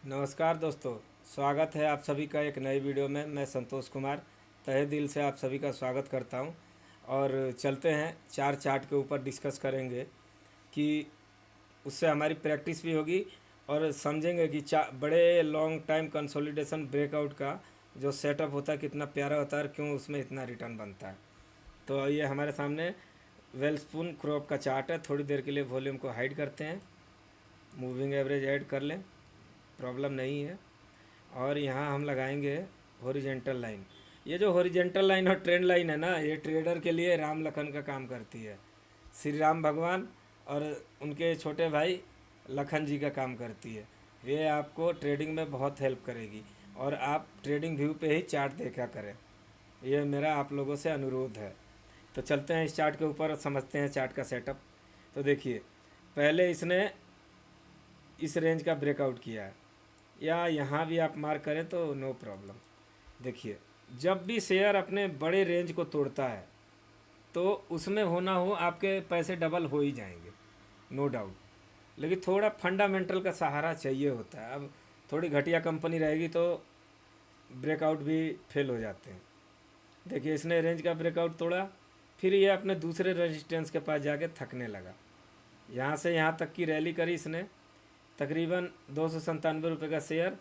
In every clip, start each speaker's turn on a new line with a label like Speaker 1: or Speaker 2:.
Speaker 1: नमस्कार दोस्तों। स्वागत है आप सभी का एक नई वीडियो में। मैं संतोष कुमार तहे दिल से आप सभी का स्वागत करता हूं। और चलते हैं चार चार्ट के ऊपर डिस्कस करेंगे कि उससे हमारी प्रैक्टिस भी होगी और समझेंगे कि बड़े लॉन्ग टाइम कंसोलिडेशन ब्रेकआउट का जो सेटअप होता है कितना प्यारा होता है और क्यों उसमें इतना रिटर्न बनता है। तो ये हमारे सामने वेलस्पून क्रॉप का चार्ट है। थोड़ी देर के लिए वॉल्यूम को हाइड करते हैं, मूविंग एवरेज ऐड कर लें, प्रॉब्लम नहीं है। और यहाँ हम लगाएंगे हॉरिजेंटल लाइन। ये जो हॉरिजेंटल लाइन और ट्रेंड लाइन है ना, ये ट्रेडर के लिए राम लखन का काम करती है। श्री राम भगवान और उनके छोटे भाई लखन जी का काम करती है। ये आपको ट्रेडिंग में बहुत हेल्प करेगी और आप ट्रेडिंग व्यू पे ही चार्ट देखा करें, ये मेरा आप लोगों से अनुरोध है। तो चलते हैं इस चार्ट के ऊपर और समझते हैं चार्ट का सेटअप। तो देखिए, पहले इसने इस रेंज का ब्रेकआउट किया है, या यहाँ भी आप मार्क करें तो नो प्रॉब्लम। देखिए, जब भी शेयर अपने बड़े रेंज को तोड़ता है तो उसमें होना हो आपके पैसे डबल हो ही जाएंगे, नो डाउट। लेकिन थोड़ा फंडामेंटल का सहारा चाहिए होता है। अब थोड़ी घटिया कंपनी रहेगी तो ब्रेकआउट भी फेल हो जाते हैं। देखिए, इसने रेंज का ब्रेकआउट तोड़ा, फिर ये अपने दूसरे रेजिस्टेंस के पास जाके थकने लगा। यहाँ से यहाँ तक की रैली करी इसने, तकरीबन 297 रुपये का शेयर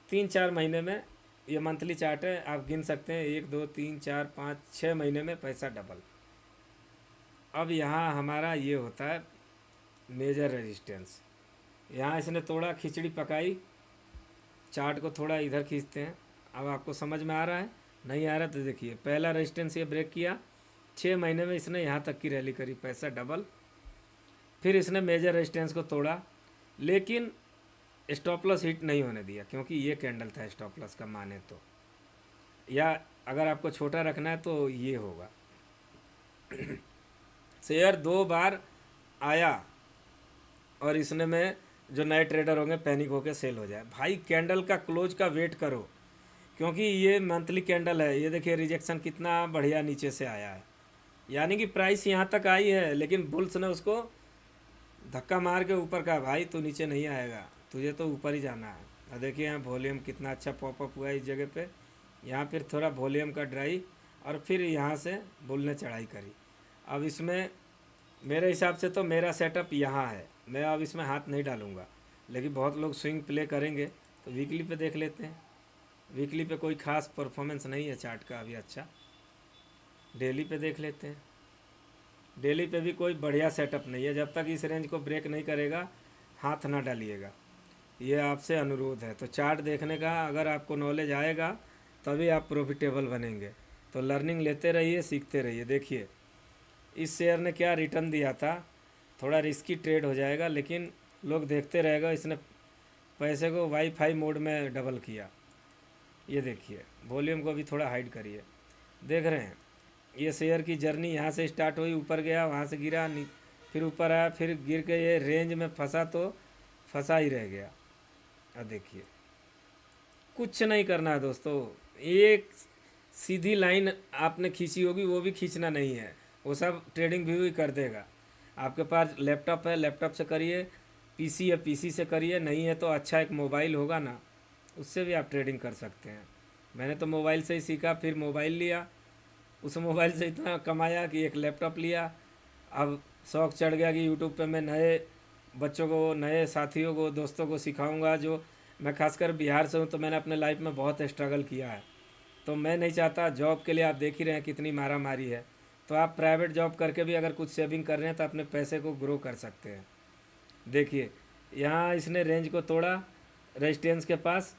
Speaker 1: 3-4 महीने में। ये मंथली चार्ट है, आप गिन सकते हैं 1 2 3 4 5 6 महीने में पैसा डबल। अब यहाँ हमारा ये होता है मेजर रेजिस्टेंस। यहाँ इसने तोड़ा, खिचड़ी पकाई, चार्ट को थोड़ा इधर खींचते हैं। अब आपको समझ में आ रहा है? नहीं आ रहा तो देखिए, पहला रेजिस्टेंस ये ब्रेक किया, 6 महीने में इसने यहाँ तक की रैली करी, पैसा डबल। फिर इसने मेजर रेजिस्टेंस को तोड़ा, लेकिन स्टॉप लॉस हिट नहीं होने दिया, क्योंकि ये कैंडल था स्टॉप लॉस का माने तो। या अगर आपको छोटा रखना है तो ये होगा। शेयर 2 बार आया और इसने में जो नए ट्रेडर होंगे पैनिक होकर सेल हो जाए। भाई कैंडल का क्लोज का वेट करो, क्योंकि ये मंथली कैंडल है। ये देखिए रिजेक्शन कितना बढ़िया नीचे से आया है, यानी कि प्राइस यहाँ तक आई है लेकिन बुल्स ने उसको धक्का मार के ऊपर का, भाई तू नीचे नहीं आएगा, तुझे तो ऊपर ही जाना है। और देखिए यहाँ वॉल्यूम कितना अच्छा पॉपअप हुआ है इस जगह पे। यहाँ फिर थोड़ा वॉल्यूम का ड्राई और फिर यहाँ से बुल ने चढ़ाई करी। अब इसमें मेरे हिसाब से तो मेरा सेटअप यहाँ है, मैं अब इसमें हाथ नहीं डालूँगा। लेकिन बहुत लोग स्विंग प्ले करेंगे, तो वीकली पे देख लेते हैं। वीकली पे कोई ख़ास परफॉर्मेंस नहीं है चार्ट का अभी अच्छा। डेली पे देख लेते हैं। डेली पे भी कोई बढ़िया सेटअप नहीं है। जब तक इस रेंज को ब्रेक नहीं करेगा हाथ ना डालिएगा, ये आपसे अनुरोध है। तो चार्ट देखने का अगर आपको नॉलेज आएगा तभी आप प्रॉफिटेबल बनेंगे। तो लर्निंग लेते रहिए, सीखते रहिए। देखिए इस शेयर ने क्या रिटर्न दिया था, थोड़ा रिस्की ट्रेड हो जाएगा लेकिन लोग देखते रहेगा। इसने पैसे को वाईफाई मोड में डबल किया। ये देखिए, वॉल्यूम को भी थोड़ा हाइड करिए, देख रहे हैं ये शेयर की जर्नी यहाँ से स्टार्ट हुई, ऊपर गया, वहाँ से गिरा, फिर ऊपर आया, फिर गिर के ये रेंज में फंसा तो फंसा ही रह गया। अब देखिए, कुछ नहीं करना है दोस्तों। एक सीधी लाइन आपने खींची होगी, वो भी खींचना नहीं है, वो सब ट्रेडिंग व्यू ही कर देगा। आपके पास लैपटॉप है, लैपटॉप से करिए, पीसी है, पीसी से करिए, नहीं है तो अच्छा एक मोबाइल होगा ना, उससे भी आप ट्रेडिंग कर सकते हैं। मैंने तो मोबाइल से ही सीखा, फिर मोबाइल लिया, उस मोबाइल से इतना कमाया कि एक लैपटॉप लिया। अब शौक़ चढ़ गया कि यूट्यूब पे मैं नए बच्चों को, नए साथियों को, दोस्तों को सिखाऊंगा। जो मैं खासकर बिहार से हूँ तो मैंने अपने लाइफ में बहुत स्ट्रगल किया है। तो मैं नहीं चाहता, जॉब के लिए आप देख ही रहे हैं कितनी मारा मारी है। तो आप प्राइवेट जॉब करके भी अगर कुछ सेविंग कर रहे हैं तो अपने पैसे को ग्रो कर सकते हैं। देखिए यहाँ इसने रेंज को तोड़ा रेजिस्टेंस के पास।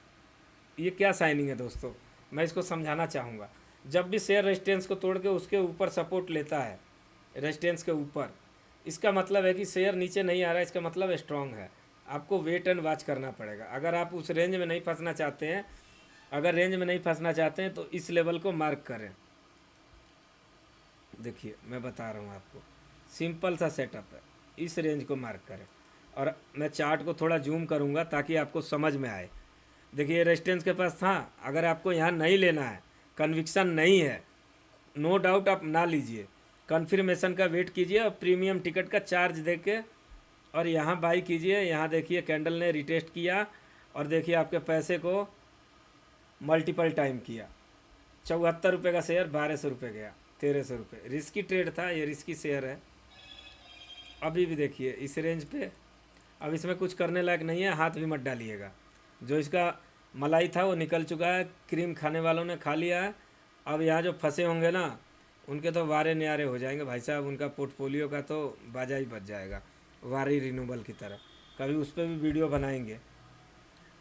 Speaker 1: ये क्या साइनिंग है दोस्तों, मैं इसको समझाना चाहूँगा। जब भी शेयर रेजिस्टेंस को तोड़ के उसके ऊपर सपोर्ट लेता है, रेजिस्टेंस के ऊपर, इसका मतलब है कि शेयर नीचे नहीं आ रहा है, इसका मतलब स्ट्रांग है। आपको वेट एंड वॉच करना पड़ेगा। अगर आप उस रेंज में नहीं फंसना चाहते हैं, अगर रेंज में नहीं फंसना चाहते हैं तो इस लेवल को मार्क करें। देखिए मैं बता रहा हूँ आपको, सिंपल सा सेटअप है, इस रेंज को मार्क करें। और मैं चार्ट को थोड़ा जूम करूँगा ताकि आपको समझ में आए। देखिए रेजिस्टेंस के पास था, अगर आपको यहाँ नहीं लेना है, कन्विक्शन नहीं है, नो डाउट आप ना लीजिए, कन्फर्मेशन का वेट कीजिए और प्रीमियम टिकट का चार्ज दे के और यहाँ बाई कीजिए। यहाँ देखिए कैंडल ने रिटेस्ट किया और देखिए आपके पैसे को मल्टीपल टाइम किया। 74 रुपये का शेयर 1200 रुपये गया, 1300 रुपये। रिस्की ट्रेड था, ये रिस्की शेयर है। अभी भी देखिए इस रेंज पे, अब इसमें कुछ करने लायक नहीं है, हाथ भी मत डालिएगा। जो इसका मलाई था वो निकल चुका है, क्रीम खाने वालों ने खा लिया है। अब यहाँ जो फंसे होंगे ना, उनके तो वारे न्यारे हो जाएंगे भाई साहब, उनका पोर्टफोलियो का तो बाजा ही बच जाएगा, वारी रिन्यूएबल की तरह। कभी उस पर भी वीडियो बनाएंगे।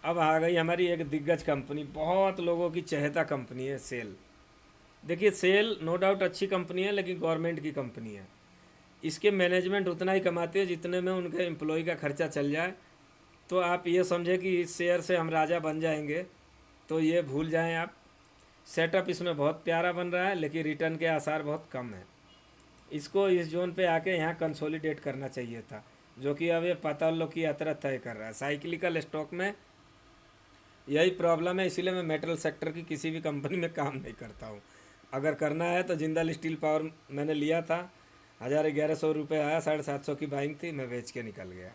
Speaker 1: अब आ गई हमारी एक दिग्गज कंपनी, बहुत लोगों की चहेता कंपनी है, सेल। देखिए सेल नो डाउट अच्छी कंपनी है, लेकिन गवर्नमेंट की कंपनी है। इसके मैनेजमेंट उतना ही कमाते हैं जितने में उनके एम्प्लॉय का खर्चा चल जाए। तो आप ये समझे कि इस शेयर से हम राजा बन जाएंगे, तो ये भूल जाएं आप। सेटअप इसमें बहुत प्यारा बन रहा है, लेकिन रिटर्न के आसार बहुत कम है। इसको इस जोन पे आके यहाँ कंसोलिडेट करना चाहिए था, जो कि अब ये पाताल लोक की यात्रा तय कर रहा है। साइक्लिकल स्टॉक में यही प्रॉब्लम है, इसीलिए मैं मेटल सेक्टर की किसी भी कंपनी में काम नहीं करता हूँ। अगर करना है तो जिंदल स्टील पावर मैंने लिया था, 1100 रुपये आया, 750 की बाइंग थी, मैं बेच के निकल गया।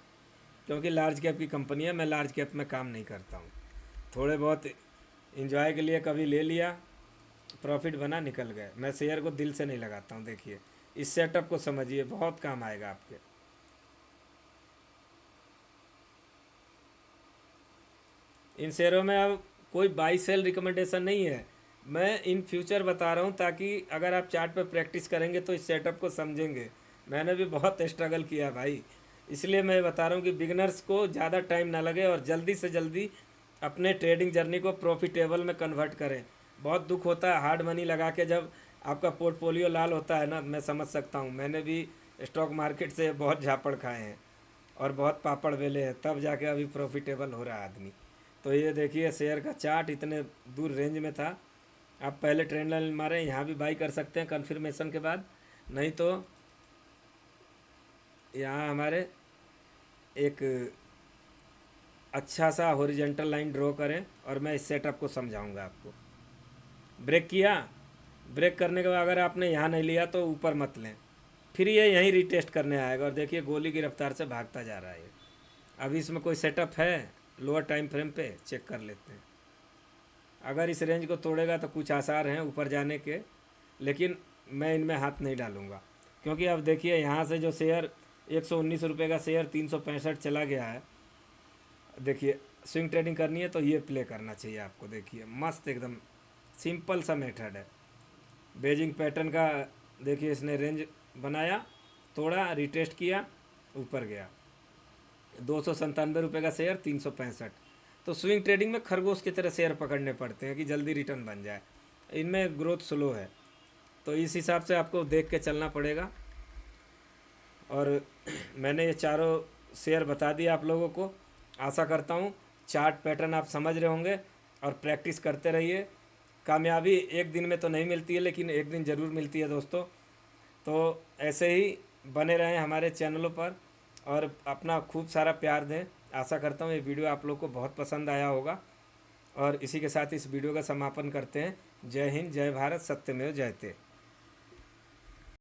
Speaker 1: क्योंकि लार्ज कैप की कंपनी है, मैं लार्ज कैप में काम नहीं करता हूँ। थोड़े बहुत इंजॉय के लिए कभी ले लिया, प्रॉफिट बना, निकल गए। मैं शेयर को दिल से नहीं लगाता हूँ। देखिए इस सेटअप को समझिए, बहुत काम आएगा आपके। इन शेयरों में अब कोई बाई सेल रिकमेंडेशन नहीं है, मैं इन फ्यूचर बता रहा हूँ, ताकि अगर आप चार्ट पे प्रैक्टिस करेंगे तो इस सेटअप को समझेंगे। मैंने भी बहुत स्ट्रगल किया भाई, इसलिए मैं बता रहा हूँ कि बिगनर्स को ज़्यादा टाइम ना लगे और जल्दी से जल्दी अपने ट्रेडिंग जर्नी को प्रॉफिटेबल में कन्वर्ट करें। बहुत दुख होता है हार्ड मनी लगा के जब आपका पोर्टफोलियो लाल होता है ना, मैं समझ सकता हूँ। मैंने भी स्टॉक मार्केट से बहुत झापड़ खाए हैं और बहुत पापड़ बेले हैं, तब जाके अभी प्रॉफिटेबल हो रहा है आदमी। तो ये देखिए शेयर का चार्ट इतने दूर रेंज में था। आप पहले ट्रेंड लाइन मारें, यहाँ भी बाई कर सकते हैं कन्फर्मेशन के बाद, नहीं तो यहाँ हमारे एक अच्छा सा हॉरिजॉन्टल लाइन ड्रॉ करें और मैं इस सेटअप को समझाऊंगा आपको। ब्रेक किया, ब्रेक करने के बाद अगर आपने यहाँ नहीं लिया तो ऊपर मत लें, फिर ये यहीं रीटेस्ट करने आएगा। और देखिए गोली की रफ्तार से भागता जा रहा है ये। अभी इसमें कोई सेटअप है लोअर टाइम फ्रेम पे, चेक कर लेते हैं। अगर इस रेंज को तोड़ेगा तो कुछ आसार हैं ऊपर जाने के, लेकिन मैं इनमें हाथ नहीं डालूंगा। क्योंकि अब देखिए यहाँ से जो शेयर 119 रुपये का शेयर 365 चला गया है। देखिए स्विंग ट्रेडिंग करनी है तो ये प्ले करना चाहिए आपको। देखिए मस्त एकदम सिंपल सा मेथड है। बेजिंग पैटर्न का देखिए इसने रेंज बनाया, तोड़ा, रिटेस्ट किया, ऊपर गया। 297 रुपये का शेयर 365। तो स्विंग ट्रेडिंग में खरगोश की तरह शेयर पकड़ने पड़ते हैं कि जल्दी रिटर्न बन जाए। इनमें ग्रोथ स्लो है, तो इस हिसाब से आपको देख के चलना पड़ेगा। और मैंने ये चारों शेयर बता दिया आप लोगों को। आशा करता हूँ चार्ट पैटर्न आप समझ रहे होंगे और प्रैक्टिस करते रहिए। कामयाबी एक दिन में तो नहीं मिलती है, लेकिन एक दिन ज़रूर मिलती है दोस्तों। तो ऐसे ही बने रहें हमारे चैनलों पर और अपना खूब सारा प्यार दें। आशा करता हूँ ये वीडियो आप लोग को बहुत पसंद आया होगा। और इसी के साथ इस वीडियो का समापन करते हैं। जय हिंद, जय भारत, सत्यमेव जयते।